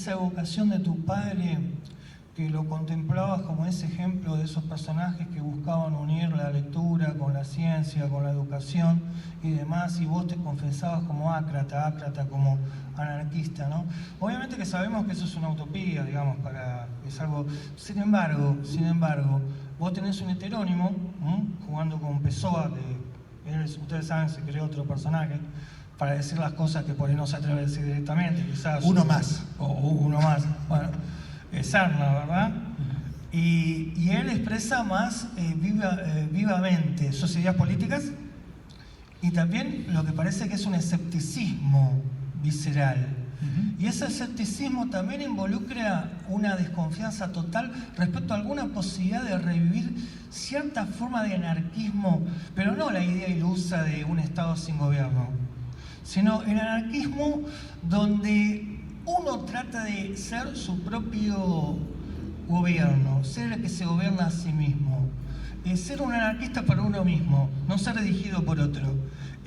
esa evocación de tu padre, que lo contemplabas como ese ejemplo de esos personajes que buscaban unir la lectura con la ciencia, con la educación y demás, y vos te confesabas como ácrata como anarquista, ¿no? Obviamente que sabemos que eso es una utopía, digamos, es algo... Sin embargo, vos tenés un heterónimo, jugando con Pessoa, ustedes saben, se creó otro personaje, para decir las cosas que por ahí no se atreve a decir directamente, quizás... Uno más. O uno más, bueno... Serna, ¿verdad? Y él expresa más vivamente sus ideas políticas y también lo que parece que es un escepticismo visceral. Y ese escepticismo también involucra una desconfianza total respecto a alguna posibilidad de revivir cierta forma de anarquismo, pero no la idea ilusa de un Estado sin gobierno, sino el anarquismo donde uno trata de ser su propio gobierno, ser el que se gobierna a sí mismo, ser un anarquista para uno mismo, no ser dirigido por otro.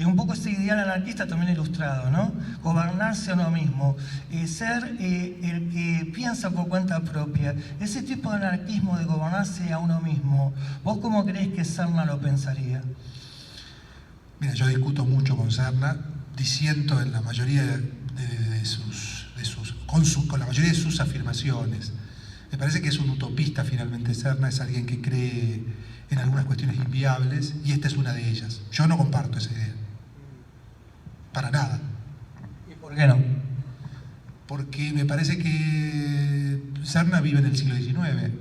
Un poco ese ideal anarquista también ilustrado, ¿no? Gobernarse a uno mismo, ser el que piensa por cuenta propia. Ese tipo de anarquismo de gobernarse a uno mismo, ¿vos cómo creés que Serna lo pensaría? Mira, yo discuto mucho con Serna, disiento en la mayoría con la mayoría de sus afirmaciones. Me parece que es un utopista finalmente Serna, es alguien que cree en algunas cuestiones inviables y esta es una de ellas. Yo no comparto esa idea. Para nada. ¿Y por qué no? Porque me parece que Serna vive en el siglo XIX,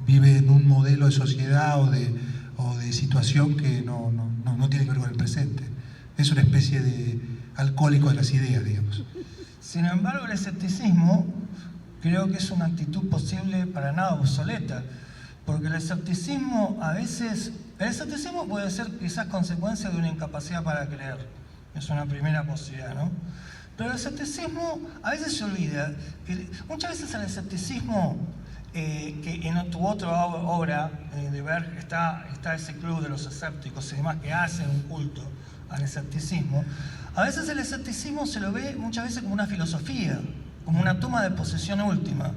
vive en un modelo de sociedad o de situación que no tiene que ver con el presente. Es una especie de alcohólico de las ideas, digamos. Sin embargo, el escepticismo creo que es una actitud posible para nada obsoleta, porque el escepticismo a veces... El escepticismo puede ser quizás consecuencia de una incapacidad para creer, es una primera posibilidad, ¿no? Pero el escepticismo a veces se olvida, que muchas veces el escepticismo, que en tu otra obra de Berg está ese club de los escépticos y demás que hacen un culto al escepticismo. A veces el escepticismo se lo ve muchas veces como una filosofía, como una toma de posesión última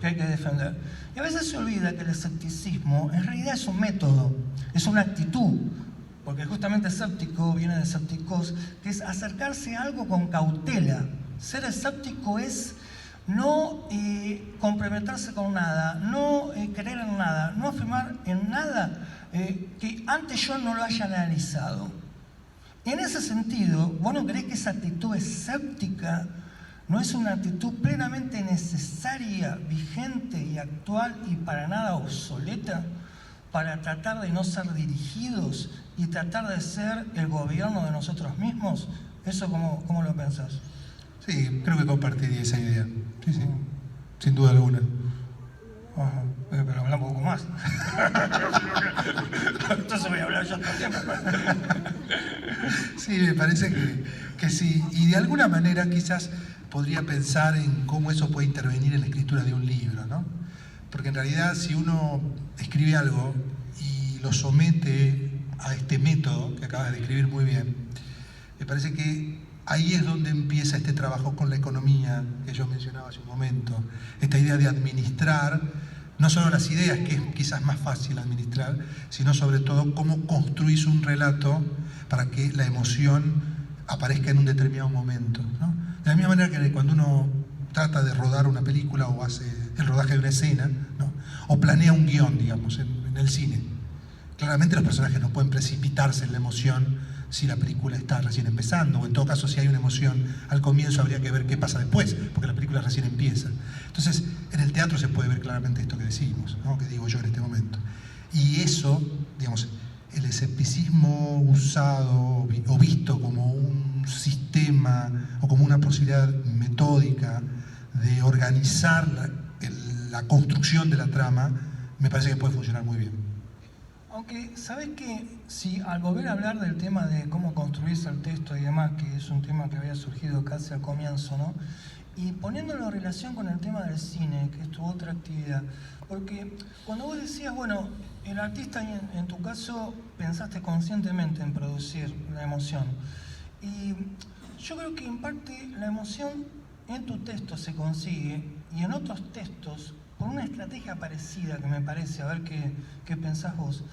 que hay que defender. Y a veces se olvida que el escepticismo en realidad es un método, es una actitud, porque justamente escéptico viene de escépticos, que es acercarse a algo con cautela. Ser escéptico es no comprometerse con nada, no creer en nada, no afirmar en nada que antes yo no lo haya analizado. En ese sentido, ¿vos no creés que esa actitud escéptica no es una actitud plenamente necesaria, vigente y actual y para nada obsoleta para tratar de no ser dirigidos y tratar de ser el gobierno de nosotros mismos? ¿Eso cómo lo pensás? Sí, creo que compartiría esa idea. Sí, sin duda alguna. Ajá. Pero habla un poco más. Entonces voy a hablar yo también. Sí, me parece que sí. Y de alguna manera quizás podría pensar en cómo eso puede intervenir en la escritura de un libro, ¿no? Porque en realidad si uno escribe algo y lo somete a este método que acabas de describir muy bien, me parece que ahí es donde empieza este trabajo con la economía que yo mencionaba hace un momento. Esta idea de administrar no solo las ideas, que es quizás más fácil administrar, sino sobre todo cómo construís un relato para que la emoción aparezca en un determinado momento, ¿no? De la misma manera que cuando uno trata de rodar una película o hace el rodaje de una escena, ¿no? O planea un guión, digamos, en el cine. Claramente los personajes no pueden precipitarse en la emoción si la película está recién empezando, o en todo caso si hay una emoción al comienzo habría que ver qué pasa después, porque la película recién empieza. Entonces, en el teatro se puede ver claramente esto que decimos, ¿no? Que digo yo en este momento. Y eso, digamos, el escepticismo usado o visto como un sistema o como una posibilidad metódica de organizar la construcción de la trama, me parece que puede funcionar muy bien. Aunque, ¿sabes qué? Si al volver a hablar del tema de cómo construirse el texto y demás, que es un tema que había surgido casi al comienzo, ¿no? Y poniéndolo en relación con el tema del cine, que es tu otra actividad, porque cuando vos decías, bueno, el artista, en tu caso, pensaste conscientemente en producir la emoción, y yo creo que en parte la emoción en tu texto se consigue y en otros textos, por una estrategia parecida que me parece, a ver qué pensás vos,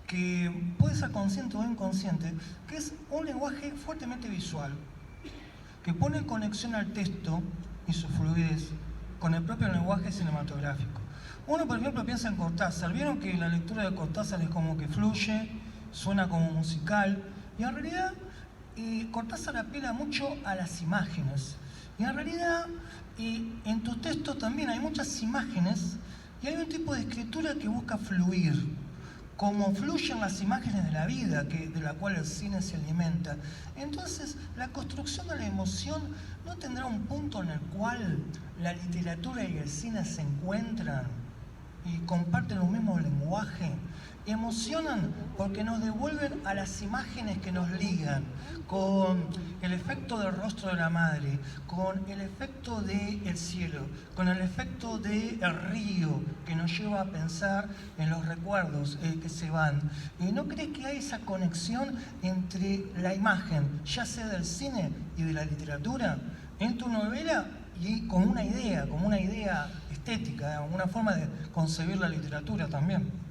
que puede ser consciente o inconsciente, que es un lenguaje fuertemente visual, que pone en conexión al texto y su fluidez con el propio lenguaje cinematográfico. Uno, por ejemplo, piensa en Cortázar. Vieron que la lectura de Cortázar es como que fluye, suena como musical, y en realidad Cortázar apela mucho a las imágenes. Y en realidad, en tu texto también hay muchas imágenes y hay un tipo de escritura que busca fluir, como fluyen las imágenes de la vida, de la cual el cine se alimenta. Entonces, la construcción de la emoción no tendrá un punto en el cual la literatura y el cine se encuentran y comparten un mismo lenguaje. Emocionan porque nos devuelven a las imágenes que nos ligan, con el efecto del rostro de la madre, con el efecto del cielo, con el efecto del río que nos lleva a pensar en los recuerdos que se van. ¿No crees que hay esa conexión entre la imagen, ya sea del cine y de la literatura, en tu novela y como una idea estética, una forma de concebir la literatura también?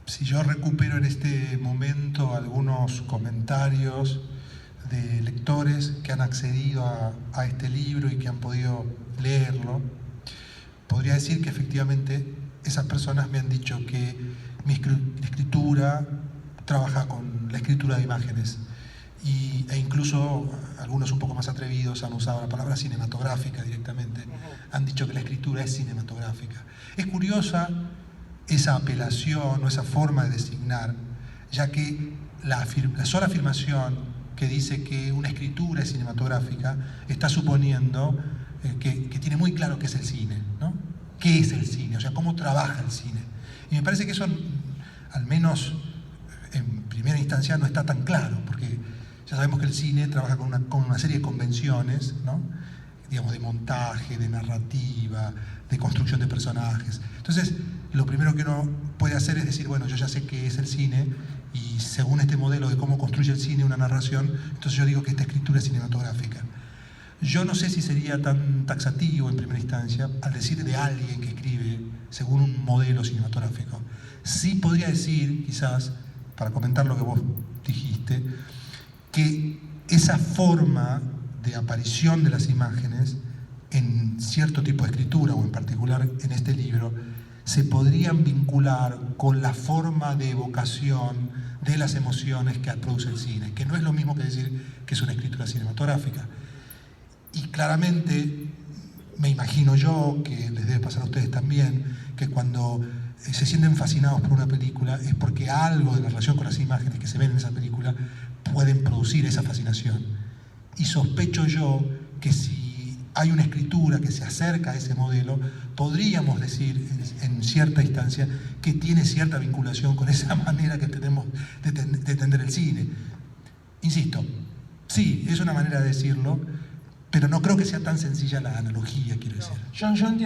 Si yo recupero en este momento algunos comentarios de lectores que han accedido a este libro y que han podido leerlo, podría decir que efectivamente esas personas me han dicho que mi escritura trabaja con la escritura de imágenes e incluso algunos un poco más atrevidos han usado la palabra cinematográfica directamente, han dicho que la escritura es cinematográfica. Es curiosa esa apelación o esa forma de designar, ya que la sola afirmación que dice que una escritura es cinematográfica está suponiendo que tiene muy claro qué es el cine, ¿no? ¿Qué es el cine? O sea, cómo trabaja el cine. Y me parece que eso, al menos en primera instancia, no está tan claro, porque ya sabemos que el cine trabaja con una serie de convenciones, ¿no? Digamos, de montaje, de narrativa, de construcción de personajes. Entonces, lo primero que uno puede hacer es decir, bueno, yo ya sé qué es el cine y según este modelo de cómo construye el cine una narración, entonces yo digo que esta escritura es cinematográfica. Yo no sé si sería tan taxativo en primera instancia al decir de alguien que escribe según un modelo cinematográfico. Sí podría decir, quizás, para comentar lo que vos dijiste, que esa forma de aparición de las imágenes en cierto tipo de escritura, o en particular en este libro, se podrían vincular con la forma de evocación de las emociones que produce el cine, que no es lo mismo que decir que es una escritura cinematográfica. Y claramente, me imagino yo, que les debe pasar a ustedes también, que cuando se sienten fascinados por una película es porque algo de la relación con las imágenes que se ven en esa película pueden producir esa fascinación. Y sospecho yo que si hay una escritura que se acerca a ese modelo, podríamos decir en cierta instancia que tiene cierta vinculación con esa manera que tenemos de entender el cine. Insisto, sí, es una manera de decirlo, pero no creo que sea tan sencilla la analogía, quiero decir. Yo entiendo.